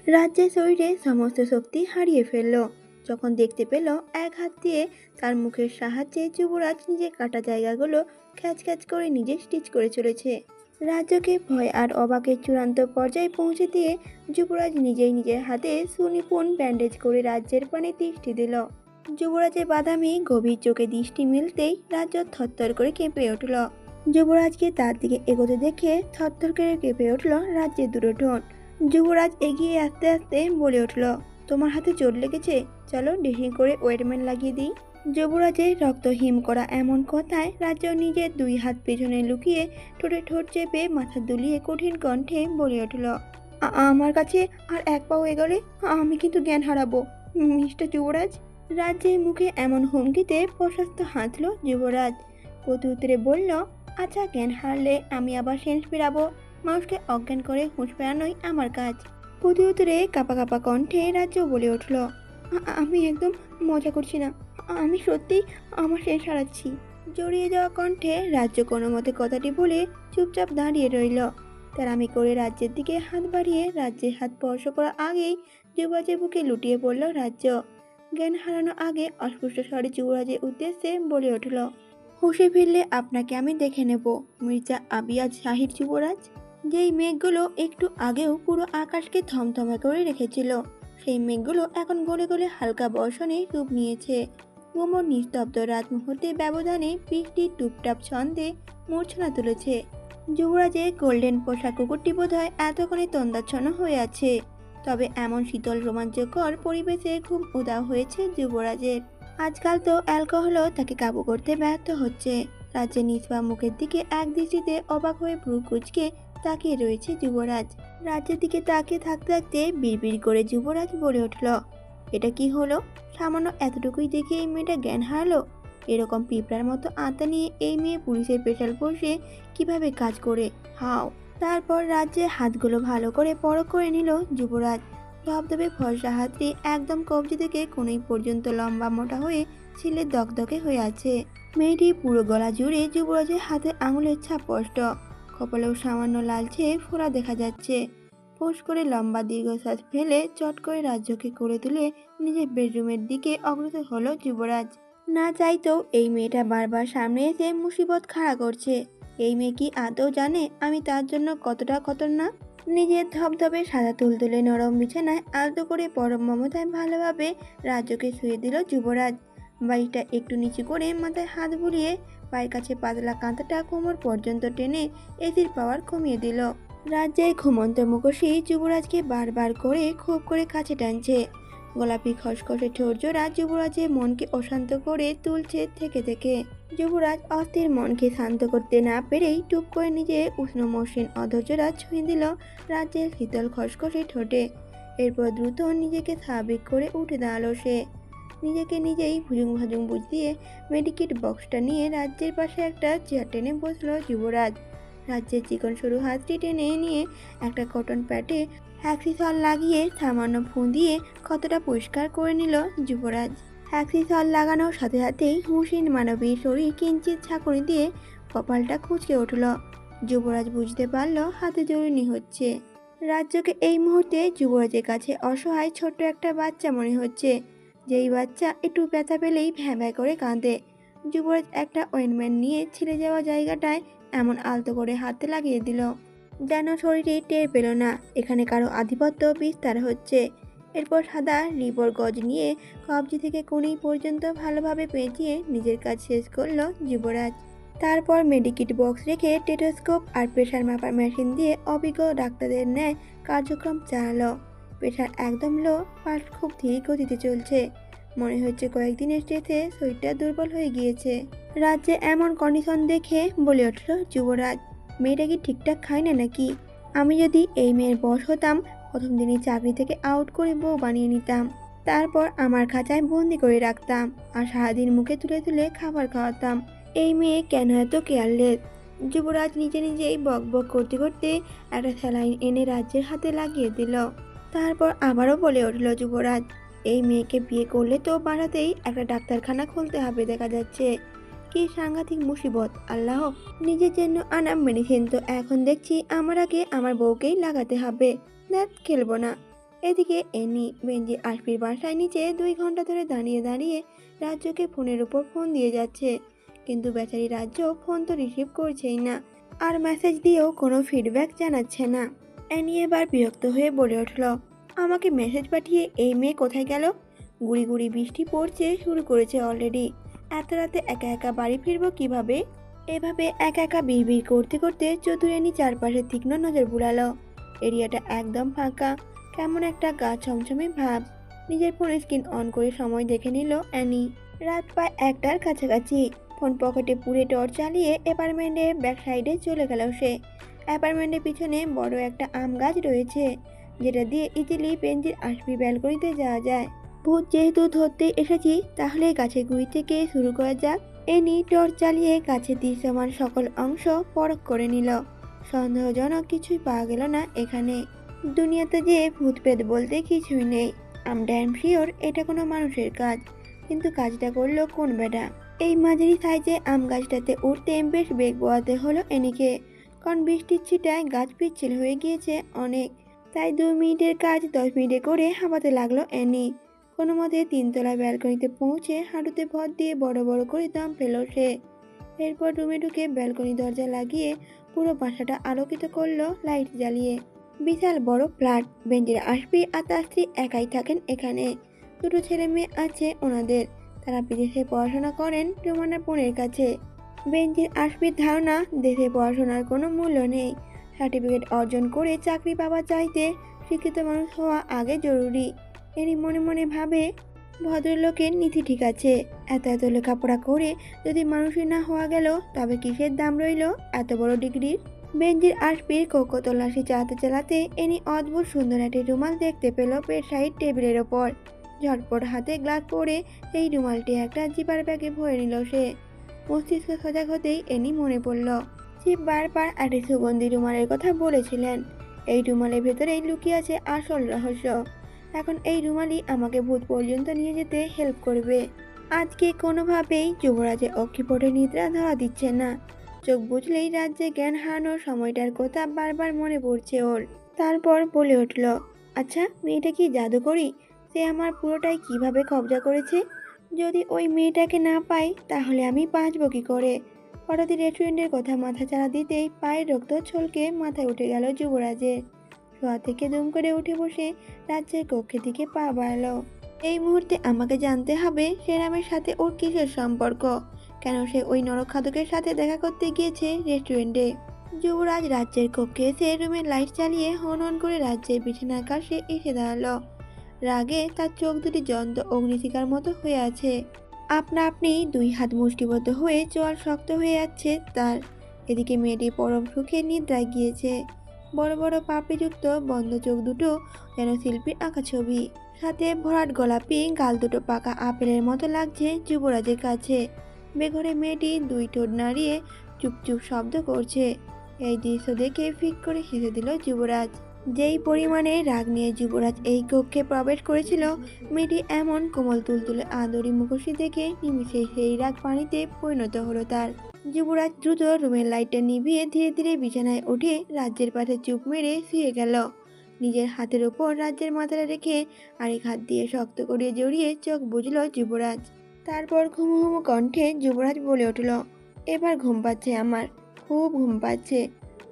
রাজ্যের শরীরে সমস্ত শক্তি হারিয়ে ফেলল যখন দেখতে পেল এক হাত দিয়ে তার মুখের সাহায্যে যুবরাজ নিজের কাটা জায়গাগুলো খ্যাচ খ্যাচ করে নিজে স্টিচ করে চলেছে। রাজ্যকে ভয় আর অবাকের চূড়ান্ত পর্যায়ে পৌঁছে দিয়ে যুবরাজ নিজেই নিজের হাতে সুনিপুণ ব্যান্ডেজ করে রাজ্যের পানে দৃষ্টি দিল। যুবরাজের বাদামি গভীর চোখে দৃষ্টি মিলতেই রাজ্য থরথর করে কেঁপে উঠল। যুবরাজকে তার দিকে এগোতে দেখে থরথর করে কেঁপে উঠল রাজ্যের দুটো ঠোঁট। যুবরাজ এগিয়ে আস্তে আস্তে বলে উঠল, তোমার হাতে চোট লেগেছে, চলো ড্রেসিং করে ওয়েটম্যান লাগিয়ে দিই। যুবরাজের রক্ত হিম করা এমন কথায় রাজ্য নিজের দুই হাত পেছনে লুকিয়ে ঠোঁটে ঠোঁট চেপে মাথা দুলিয়ে কঠিন কণ্ঠে বলে উঠল, আমার কাছে আর এক পাও এগোলে আমি কিন্তু জ্ঞান হারাবো মিস্টার যুবরাজ। রাজ্যের মুখে এমন হুমকিতে প্রশস্ত হাসল যুবরাজ। প্রত্যুত্তরে বলল, আচ্ছা জ্ঞান হারলে আমি আবার সেন্স ফেরাবো, মানুষকে অজ্ঞান করে হুঁশ ফেরানোই আমার কাজ। প্রত্যুত্তরে কাঁপা কাঁপা কণ্ঠে রাজ্য বলে উঠল, আমি একদম মজা করছি না, আমি সত্যি আমার সেন্স হারাচ্ছি। জড়িয়ে যাওয়া কণ্ঠে রাজ্য কোনো মতে কথাটি বলে চুপচাপ দাঁড়িয়ে রইল। তার আমি করে রাজ্যের দিকে হাত বাড়িয়ে রাজ্যের হাত স্পর্শ করার আগেই যুবরাজের বুকে লুটিয়ে পড়ল রাজ্য। জ্ঞান হারানোর আগে অস্পষ্ট স্বরে যুবরাজের উদ্দেশ্যে বলে উঠল, হুঁশে ফিরলে আপনাকে আমি দেখে নেব মির্জা আবিয়াজ শাহির যুবরাজ। যেই মেঘগুলো একটু আগেও পুরো আকাশকে থমথমে করে রেখেছিল, সেই মেঘগুলো এখন গলে গলে হালকা বর্ষণে রূপ নিয়েছে। গুমর নিস্তব্ধ রাত মুহূর্তে ব্যবধানে বৃষ্টির টুপটাপ ছন্দে মূর্ছনা তুলেছে। যুবরাজের গোল্ডেন পোশাক কুকুরটি বোধহয় এতক্ষণে তন্দাচ্ছন্ন হয়ে আছে। তবে এমন শীতল রোমাঞ্চকর পরিবেশে খুব উদাও হয়েছে যুবরাজের। আজকাল তো অ্যালকোহলও তাকে কাবু করতে ব্যর্থ হচ্ছে। রাজ্যের নিষ্পা মুখের দিকে এক দৃষ্টিতে অবাক হয়ে ভ্রু কুঁচকে তাকিয়ে রয়েছে যুবরাজ। রাজ্যের দিকে তাকিয়ে থাকতে থাকতে বিড়বিড় করে যুবরাজ বলে উঠল, এটা কি হলো? সামান্য এতটুকুই দেখে এই মেয়েটা জ্ঞান হারালো? এরকম পিঁপড়ার মতো আত্মা নিয়ে এই মেয়ে পুলিশের স্পেশাল ফোর্সে কিভাবে কাজ করে? হাও। তারপর রাজ্যের হাতগুলো ভালো করে পরখ করে নিল যুবরাজ। ধবধবে ফর্সা হাতটি একদম কবজি থেকে কোনই পর্যন্ত লম্বা মোটা হয়ে ছিলে দগদগে হয়ে আছে। মেয়েটি পুরো গলা জুড়ে যুবরাজের হাতে আঙুলের ছাপ স্পষ্ট। কপালেও সামান্য লালচে ফোড়া দেখা যাচ্ছে। ফোঁস করে লম্বা দীর্ঘশ্বাস ফেলে চট করে রাজ্যকে করে তুলে নিজের বেডরুমের দিকে অগ্রসর হলো যুবরাজ। না চাইতেও এই মেয়েটা বারবার সামনে এসে মুসিবত খাড়া করছে। এই মেয়ে কি আদৌ জানে আমি তার জন্য কতটা খতরনাক? নিজের ধবধবে সাদা তুলতুলে নরম বিছানায় আলতো করে পরম মমতায় ভালোভাবে রাজ্যকে শুয়ে দিল যুবরাজ। বাড়িটা একটু নিচু করে মাথায় হাত বুলিয়ে পায়ের কাছে পাতলা কাঁথাটা কোমর পর্যন্ত টেনে এসির পাওয়ার কমিয়ে দিল। রাজ্যের ঘুমন্ত মুখোশী যুবরাজকে বারবার করে খুব করে কাছে টানছে। গোলাপি খসখসে ঠোঁট জোড়া যুবরাজের মনকে অশান্ত করে তুলছে থেকে থেকে। যুবরাজ অস্থির মনকে শান্ত করতে না পেরেই টুপ করে নিজের উষ্ণ মসৃণ অধৈর্যরা ছুঁয়ে দিল রাজ্যের শীতল খসখসে ঠোঁটে। এরপর দ্রুত নিজেকে স্বাভাবিক করে উঠে দাঁড়ালো সে। নিজেকে নিজেই ভুজুং ভাজুং বুঝিয়ে মেডিকেট বক্সটা নিয়ে রাজ্যের পাশে একটা চেয়ার টেনে বসলো যুবরাজ। রাজ্যের চিকন সরু হাতটি টেনে নিয়ে একটা কটন প্যাডে হ্যাক্সিসল লাগিয়ে সামান্য ফু দিয়ে ক্ষতটা পরিষ্কার করে নিল যুবরাজ। হ্যাক্সিসল লাগানোর সাথে সাথেই হুঁশিন মানবী শরীর কিঞ্চিত ঝাঁকুনি দিয়ে কপালটা কুঁচকে উঠল। যুবরাজ বুঝতে পারল হাতে জরুরি হচ্ছে। রাজ্যকে এই মুহূর্তে যুবরাজের কাছে অসহায় ছোট্ট একটা বাচ্চা মনে হচ্ছে, যেই বাচ্চা একটু ব্যথা পেলেই ভ্যাঁ ভ্যাঁ করে কাঁদে। যুবরাজ একটা অয়েন্টমেন্ট নিয়ে ছিঁড়ে যাওয়া জায়গাটায় এমন আলতো করে হাতে লাগিয়ে দিল যেন শরীরে টের পেল না এখানে কারো আধিপত্য বিস্তার হচ্ছে। এরপর সাদা রিবর গজ নিয়ে কবজি থেকে কোণী পর্যন্ত ভালোভাবে পেঁচিয়ে নিজের কাজ শেষ করল যুবরাজ। তারপর মেডিকিট বক্স রেখে টেটোস্কোপ আর প্রেশার মাপার মেশিন দিয়ে অভিজ্ঞ ডাক্তারদের ন্যায় কার্যক্রম চালালো। প্রেশার একদম লো, পাল্স খুব ধীর গতিতে চলছে। মনে হচ্ছে কয়েকদিনের স্ট্রেসে শরীরটা দুর্বল হয়ে গিয়েছে। রাজ্যে এমন কন্ডিশন দেখে বলে উঠল যুবরাজ, মেয়েটা কি ঠিকঠাক খায় না নাকি? আমি যদি এই মেয়ের বশ হতাম, প্রথম দিনই চাকরি থেকে আউট করে বউ বানিয়ে নিতাম। তারপর আমার খাঁচায় বন্দি করে রাখতাম আর সারাদিন মুখে তুলে তুলে খাবার খাওয়াতাম। এই মেয়ে কেন এত কেয়ারলেস? যুবরাজ নিজে নিজেই বক বক করতে করতে একটা স্যালাইন এনে রাজ্যের হাতে লাগিয়ে দিল। তারপর আবারও বলে উঠল যুবরাজ, এই মেয়েকে বিয়ে করলে তো বাড়াতেই একটা ডাক্তারখানা খুলতে হবে দেখা যাচ্ছে। কি সাংঘাতিক মুসিবত! আল্লাহ, নিজের জন্য আনা মেডিসিন তো এখন দেখছি আমার আগে আমার বউকেই লাগাতে হবে। দেখ, খেলবো না। এদিকে এনি বেঞ্জির আশপির বাসায় নিচে 2 ঘন্টা ধরে দাঁড়িয়ে দাঁড়িয়ে রাজ্যকে ফোনের উপর ফোন দিয়ে যাচ্ছে, কিন্তু বেচারি রাজ্য ফোন তো রিসিভ করছেই না, আর মেসেজ দিয়েও কোনো ফিডব্যাক জানাচ্ছে না। অ্যানি এবার বিরক্ত হয়ে বলে উঠল, আমাকে মেসেজ পাঠিয়ে এই মেয়ে কোথায় গেল? গুড়ি গুড়ি বৃষ্টি পড়ছে শুরু করেছে অলরেডি, এত রাতে একা একা বাড়ি ফিরবো কিভাবে? এভাবে একা একা বিড়বিড় করতে করতে চতুরানী চারপাশে তীক্ষ্ণ নজর বুলালো। এরিয়াটা একদম ফাঁকা, কেমন একটা গা ছমছমে ভাব। নিজের ফোনে স্ক্রিন অন করে সময় দেখে নিল অ্যানি। রাত প্রায় 1টার কাছাকাছি। ফোন পকেটে পুরে টর্চ চালিয়ে অ্যাপার্টমেন্টের ব্যাক সাইডে চলে গেল সে। অ্যাপার্টমেন্টের পিছনে বড় একটা আম গাছ রয়েছে, যেটা দিয়ে ইজিলি বেঞ্জির আশপি ব্যালকনিতে যাওয়া যায়। ভূত যেহেতু ধরতে এসেছি, তাহলে গাছের গুঁড়ি থেকে শুরু করা যাক। এনি টর্চ চালিয়ে গাছের দৃশ্যমান সকল অংশ পরখ করে নিল। সন্দেহজনক কিছুই পাওয়া গেল না এখানে। দুনিয়াতে যে ভূত প্রেত বলতে কিছুই নেই। আম ড্যাম শিওর এটা কোনো মানুষের কাজ, কিন্তু কাজটা করলো কোন বেটা? এই মাঝারি সাইজে আম গাছটাতে উঠতে বেশ বেগ বোয়াতে হলো এনিকে, কারণ বৃষ্টির ছিটায় গাছ পিচ্ছিল হয়ে গিয়েছে অনেক। তাই 2 মিনিটের কাজ 10 মিনিটে করে হাঁপাতে লাগলো অ্যানি। কোনো মতে 3তলা ব্যালকনিতে পৌঁছে হাঁটুতে ভর দিয়ে বড় বড় করে দম পেল সে। এরপর রুমে ঢুকে ব্যালকনি দরজা লাগিয়ে পুরো বাসাটা আলোকিত করলো লাইট জ্বালিয়ে। বিশাল বড় ফ্ল্যাট। বেঞ্জির আশপি আর তার স্ত্রী একাই থাকেন এখানে। 2টো ছেলে মেয়ে আছে ওনাদের। তারা বিদেশে পড়াশোনা করেন রোমানার বোনের কাছে। বেঞ্জির আশপির ধারণা, দেশে পড়াশোনার কোনো মূল্য নেই। সার্টিফিকেট অর্জন করে চাকরি পাওয়া চাইতে শিক্ষিত মানুষ হওয়া আগে জরুরি। এরই মনে মনে ভাবে, ভদ্রলোকের নীতি ঠিক আছে, এত এত লেখাপড়া করে যদি মানুষই না হওয়া গেল, তবে কিসের দাম রইল এত বড় ডিগ্রির? বেঞ্জির আশপির কোকো তল্লাশি চালাতে চালাতে এনি অদ্ভুত সুন্দর একটি রুমাল দেখতে পেল বেড সাইড টেবিলের ওপর। ঝটপট হাতে গ্লাস পরে এই রুমালটি একটা জিপার ব্যাগে ভরে নিল সে। মস্তিষ্ক সজাগ হতেই এনি মনে পড়ল, সে বারবার একটি সুগন্ধি রুমালের কথা বলেছিলেন। এই রুমালের ভেতরেই লুকিয়ে আছে আসল রহস্য। এখন এই রুমালই আমাকে ভূত পর্যন্ত নিয়ে যেতে হেল্প করবে। আজকে কোনোভাবেই যুবরাজের অক্ষিপটে নিদ্রা ধরা দিচ্ছে না। চোখ বুঝলেই রাজ্যে জ্ঞান হারানোর সময়টার কথা বারবার মনে পড়ছে ওর। তারপর বলে উঠল, আচ্ছা মেয়েটা কি জাদুকরি? সে আমার পুরোটাই কিভাবে কবজা করেছে? যদি ওই মেয়েটাকে না পাই, তাহলে আমি বাঁচবো কি করে? হঠাৎই রেস্টুরেন্টের কথা মাথাচাড়া দিতেই পায়ের রক্ত ছলকে মাথায় উঠে গেল যুবরাজের। শোয়া থেকে দুম করে উঠে বসে রাজ্যের কক্ষের দিকে পা বাড়ালো। এই মুহূর্তে আমাকে জানতে হবে সেরামের সাথে ওর কিসের সম্পর্ক, কেন সে ওই নরখাদকের সাথে দেখা করতে গিয়েছে রেস্টুরেন্টে। যুবরাজ রাজ্যের কক্ষে এসে রুমের লাইট চালিয়ে হন হন করে রাজ্যের বিছানার কাছে এসে দাঁড়ালো। রাগে তার চোখ দুটি জ্বলন্ত অগ্নিশিখার মতো হয়ে আছে। আপনা আপনি 2 হাত মুষ্টিবদ্ধ হয়ে চোয়াল শক্ত হয়ে যাচ্ছে তার। এদিকে মেয়েটি পরম সুখে নিদ্রায় গিয়েছে। বড় বড় পাপড়িযুক্ত বন্ধ চোখ দুটো যেন শিল্পীর আঁকা ছবি। সাথে ভরাট গোলাপি গাল দুটো পাকা আপেলের মতো লাগছে যুবরাজের কাছে। বেঘরে মেয়েটি 2 ঠোঁট নাড়িয়ে চুপচুপ শব্দ করছে। এই দৃশ্য দেখে ফিক করে হেসে দিল যুবরাজ। যেই পরিমাণে রাগ নিয়ে যুবরাজ এই কক্ষে প্রবেশ করেছিল, মেয়েটি এমন কোমল তুলতুলে আদরি মুখোশী দেখে নিমিষে সেই রাগ পানিতে পরিণত হলো তার। যুবরাজ দ্রুত রুমের লাইটটা নিভিয়ে ধীরে ধীরে বিছানায় উঠে রাজ্যের পাশে চুপ মেরে শুয়ে গেল। নিজের হাতের ওপর রাজ্যের মাথাটা রেখে আরেক হাত দিয়ে শক্ত করে জড়িয়ে চোখ বুঝল যুবরাজ। তারপর ঘুমু ঘুমু কণ্ঠে যুবরাজ বলে উঠল, এবার ঘুম পাচ্ছে আমার, খুব ঘুম পাচ্ছে।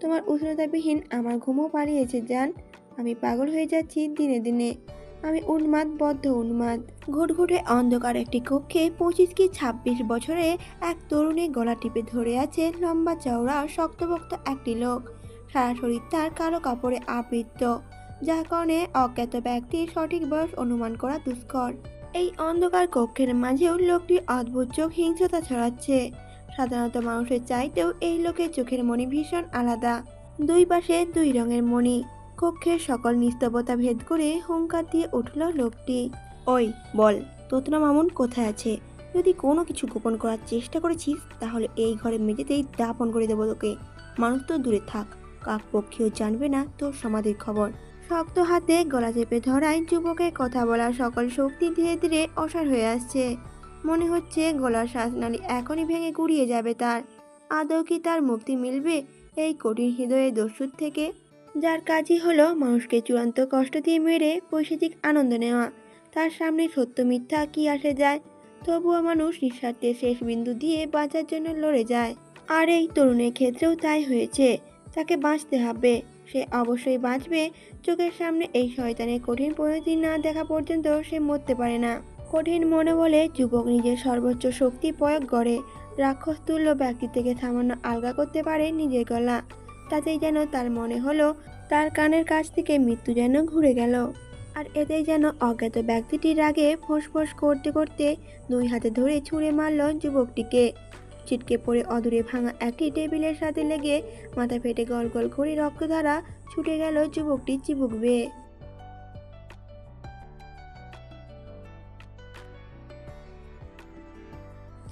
তোমার উষ্ণতাবিহীন আমার ঘুমও পালিয়েছে জান। আমি পাগল হয়ে যাচ্ছি দিনে দিনে। আমি উন্মাদ, বদ্ধ উন্মাদ। ঘুটঘুটে অন্ধকার একটি কক্ষে 25 কি 26 বছরে এক তরুণী গলা টিপে ধরে আছে লম্বা চওড়া শক্তপোক্ত একটি লোক। সারা শরীর তার কালো কাপড়ে আবৃত, যার কারণে অজ্ঞাত ব্যক্তির সঠিক বয়স অনুমান করা দুষ্কর। এই অন্ধকার কক্ষের মাঝেও লোকটির অদ্ভুত চোখ হিংস্রতা ছড়াচ্ছে। সাধারণত মানুষের চাইতেও এই লোকের চোখের মণি ভীষণ আলাদা। 2 পাশে 2 রঙের মণি। কক্ষের সকল নিস্তব্ধতা ভেদ করে হুঙ্কার দিয়ে উঠল লোকটি, ওই বল, তোতনা মামুন কোথায় আছে? যদি কোনো কিছু গোপন করার চেষ্টা করেছিস, তাহলে এই ঘরে মেঝেতেই দাপন করে দেবো তোকে। মানুষ তো দূরে থাক, কাক পক্ষীও জানবে না তোর সমাধির খবর। শক্ত হাতে গলা চেপে ধরায় যুবকের কথা বলার সকল শক্তি ধীরে ধীরে অসাড় হয়ে আসছে। মনে হচ্ছে গলার শ্বাসনালী এখনই ভেঙে গুড়িয়ে যাবে তার। আদৌ কি তার মুক্তি মিলবে এই কঠিন হৃদয়ের দস্যুর থেকে? যার কাজই হলো মানুষকে চূড়ান্ত কষ্ট দিয়ে মেরে পৈশাচিক আনন্দ নেওয়া। তার সামনে সত্য মিথ্যা কি আসে যায়, তবুও মানুষ নিঃস্বার্থে শেষ বিন্দু দিয়ে বাঁচার জন্য লড়ে যায়। আর এই তরুণের ক্ষেত্রেও তাই হয়েছে। তাকে বাঁচতে হবে, সে অবশ্যই বাঁচবে। চোখের সামনে এই শয়তানের কঠিন পরিণতি না দেখা পর্যন্ত সে মরতে পারে না। কঠিন মনোবলে যুবক নিজের সর্বোচ্চ শক্তি প্রয়োগ করে রাক্ষস তুল্য ব্যক্তি থেকে সামান্য আলগা করতে পারে নিজের গলা। তাতেই যেন তার মনে হলো তার কানের কাছ থেকে মৃত্যু যেন ঘুরে গেল। আর এতেই যেন অজ্ঞাত ব্যক্তিটির রাগে ফোঁস করতে করতে দুই হাতে ধরে ছুঁড়ে মারল যুবকটিকে। ছিটকে পড়ে অদূরে ভাঙা একটি টেবিলের সাথে লেগে মাথা ফেটে গল গল করে রক্তধারা ছুটে গেল যুবকটির চিবুক বেয়ে।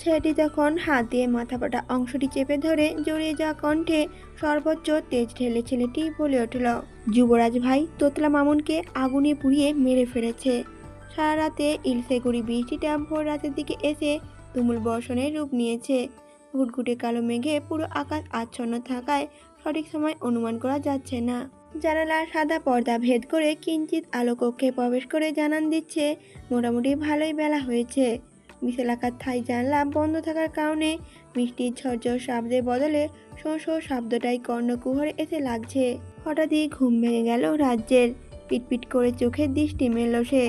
ছেলেটি তখন হাত দিয়ে মাথা ফাটা অংশটি চেপে ধরে জড়িয়ে যাওয়া কণ্ঠে সর্বোচ্চ তেজ ঢেলে ছেলেটি বলে উঠল, যুবরাজ ভাই, তোতলা মামুনকে আগুনে পুড়িয়ে মেরে ফেলেছে। সারা রাতে ইলশেগুড়ি বৃষ্টিটা ভোর রাতের দিকে এসে তুমুল বর্ষণের রূপ নিয়েছে। ঘুটঘুটে কালো মেঘে পুরো আকাশ আচ্ছন্ন থাকায় সঠিক সময় অনুমান করা যাচ্ছে না। জানালার সাদা পর্দা ভেদ করে কিঞ্চিত আলো কক্ষে প্রবেশ করে জানান দিচ্ছে মোটামুটি ভালোই বেলা হয়েছে। বিশালাকার থাই জানলা বন্ধ থাকার কারণে বৃষ্টির ঝরঝর শব্দের বদলে শোঁ শোঁ শব্দটাই কর্ণকুহরে এসে লাগছে। হঠাৎই ঘুম ভেঙে গেল রাজ্যের। পিটপিট করে চোখের দৃষ্টি মেলল সে।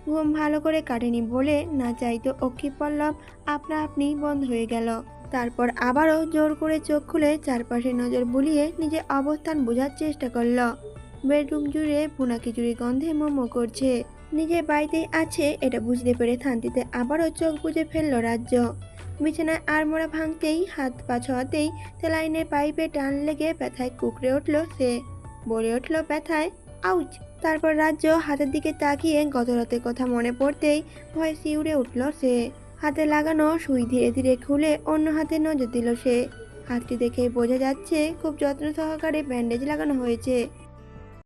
ঘুম ভালো করে কাটেনি বলে না চাইতো অক্ষি পল্লব আপনা আপনি বন্ধ হয়ে গেল। তারপর আবারও জোর করে চোখ খুলে চারপাশে নজর বুলিয়ে নিজের অবস্থান বোঝার চেষ্টা করল। বেডরুম জুড়ে ভুনা খিচুড়ি গন্ধে মোমো করছে। নিজের বাড়িতেই আছে এটা বুঝতে পেরে শান্তিতে আবারও চোখ বুজে ফেলল রাজ্য। বিছানায় আড়মোড়া ভাঙতেই হাত পা ছোঁয়াতেই স্যালাইনের পাইপে টান লেগে ব্যথায় কুকড়ে উঠল সে। বলে উঠল ব্যথায় আউচ। তারপর রাজ্য হাতের দিকে তাকিয়ে গত রাতের কথা মনে পড়তেই ভয়ে শিউরে উঠল সে। হাতে লাগানো সুই ধীরে ধীরে খুলে অন্য হাতে নজর দিল সে। হাতটি দেখে বোঝা যাচ্ছে খুব যত্ন সহকারে ব্যান্ডেজ লাগানো হয়েছে।